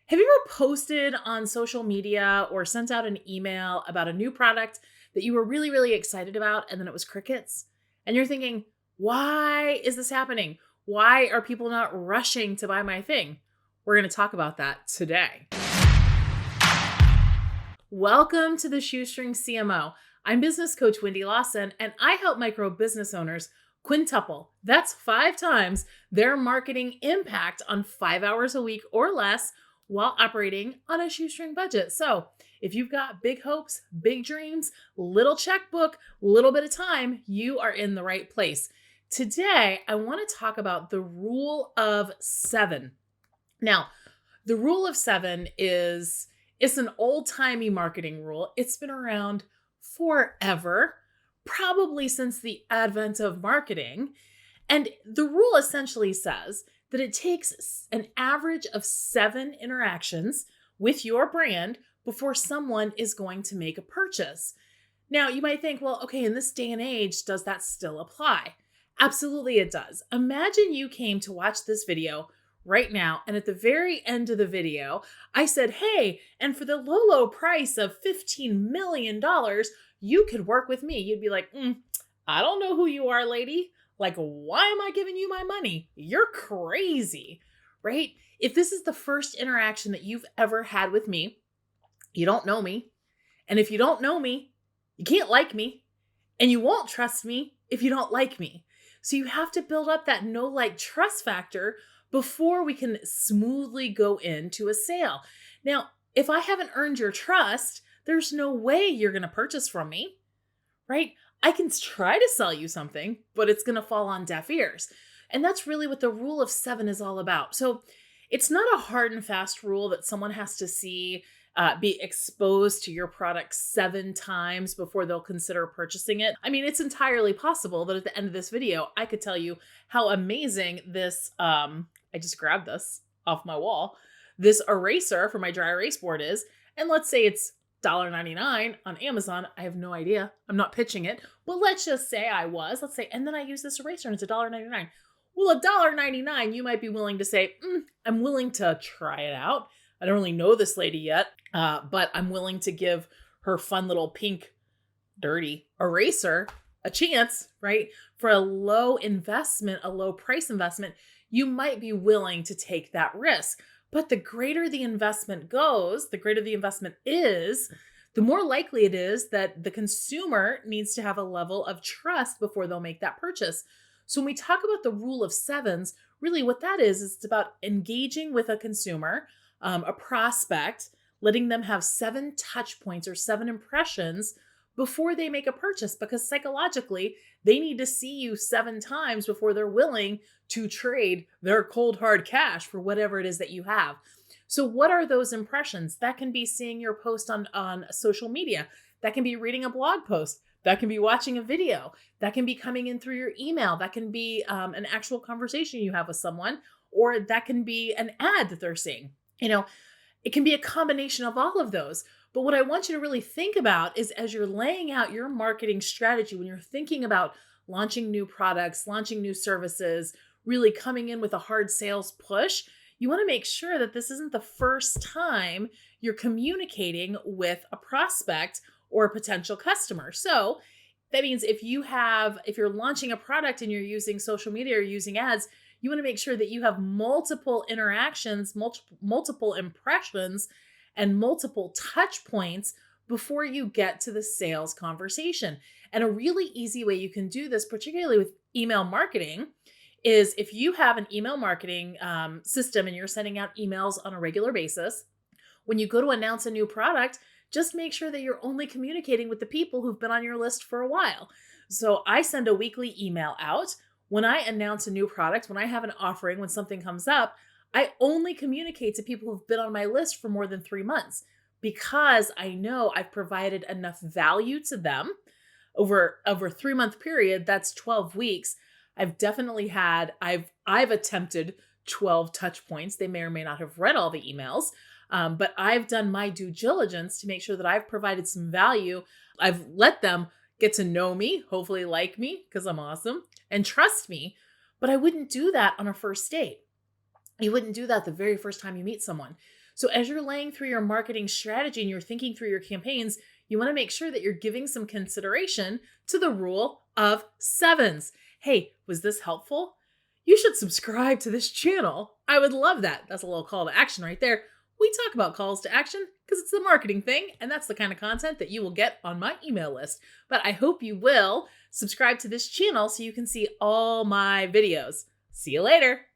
Have you ever posted on social media or sent out an email about a new product that you were really, really excited about and then it was crickets? And you're thinking, why is this happening? Why are people not rushing to buy my thing? We're going to talk about that today. Welcome to the Shoestring CMO. I'm business coach Wendy Lawson, and I help micro business owners quintuple, that's 5 times, their marketing impact on 5 hours a week or less while operating on a shoestring budget. So if you've got big hopes, big dreams, little checkbook, little bit of time, you are in the right place. Today, I want to talk about the rule of 7. Now, the rule of 7 it's an old-timey marketing rule. It's been around forever, probably since the advent of marketing. And the rule essentially says that it takes an average of 7 interactions with your brand before someone is going to make a purchase. Now, you might think, well, okay, in this day and age, does that still apply? Absolutely, it does. Imagine you came to watch this video right now, and at the very end of the video, I said, hey, and for the low price of $15 million, you could work with me. You'd be like, I don't know who you are, lady. Like, why am I giving you my money? You're crazy, right? If this is the first interaction that you've ever had with me, you don't know me. And if you don't know me, you can't like me. And you won't trust me if you don't like me. So you have to build up that know, like, trust factor before we can smoothly go into a sale. Now, if I haven't earned your trust, there's no way you're going to purchase from me, right? I can try to sell you something, but it's going to fall on deaf ears. And that's really what the rule of 7 is all about. So it's not a hard and fast rule that someone has to be exposed to your product 7 times before they'll consider purchasing it. I mean, it's entirely possible that at the end of this video, I could tell you how amazing this, I just grabbed this off my wall, this eraser for my dry erase board is. And let's say it's $1.99 on Amazon. I have no idea. I'm not pitching it, but let's just say let's say, and then I use this eraser and it's $1.99. Well, $1.99, you might be willing to say, I'm willing to try it out. I don't really know this lady yet, but I'm willing to give her fun little pink, dirty eraser a chance, right? For a low price investment, you might be willing to take that risk. But the greater the investment goes, the greater the investment is, the more likely it is that the consumer needs to have a level of trust before they'll make that purchase. So when we talk about the rule of 7s, really what that is it's about engaging with a consumer, a prospect, letting them have 7 touch points or 7 impressions before they make a purchase, because psychologically, they need to see you 7 times before they're willing to trade their cold hard cash for whatever it is that you have. So what are those impressions? That can be seeing your post on social media. That can be reading a blog post. That can be watching a video. That can be coming in through your email. That can be an actual conversation you have with someone, or that can be an ad that they're seeing. It can be a combination of all of those. But what I want you to really think about is as you're laying out your marketing strategy, when you're thinking about launching new products, launching new services, really coming in with a hard sales push, you want to make sure that this isn't the first time you're communicating with a prospect or a potential customer. So that means if you're launching a product and you're using social media or using ads, you want to make sure that you have multiple interactions, multiple impressions, and multiple touch points before you get to the sales conversation. And a really easy way you can do this, particularly with email marketing, is if you have an email marketing system and you're sending out emails on a regular basis, when you go to announce a new product, just make sure that you're only communicating with the people who've been on your list for a while. So I send a weekly email out. When I announce a new product, when I have an offering, when something comes up, I only communicate to people who've been on my list for more than 3 months because I know I've provided enough value to them over a 3-month period. That's 12 weeks. I've attempted 12 touch points. They may or may not have read all the emails, but I've done my due diligence to make sure that I've provided some value. I've let them get to know me, hopefully like me because I'm awesome, and trust me. But I wouldn't do that on a first date. You wouldn't do that the very first time you meet someone. So as you're laying through your marketing strategy and you're thinking through your campaigns, you want to make sure that you're giving some consideration to the rule of sevens. Hey, was this helpful? You should subscribe to this channel. I would love that. That's a little call to action right there. We talk about calls to action because it's the marketing thing, and that's the kind of content that you will get on my email list. But I hope you will subscribe to this channel so you can see all my videos. See you later.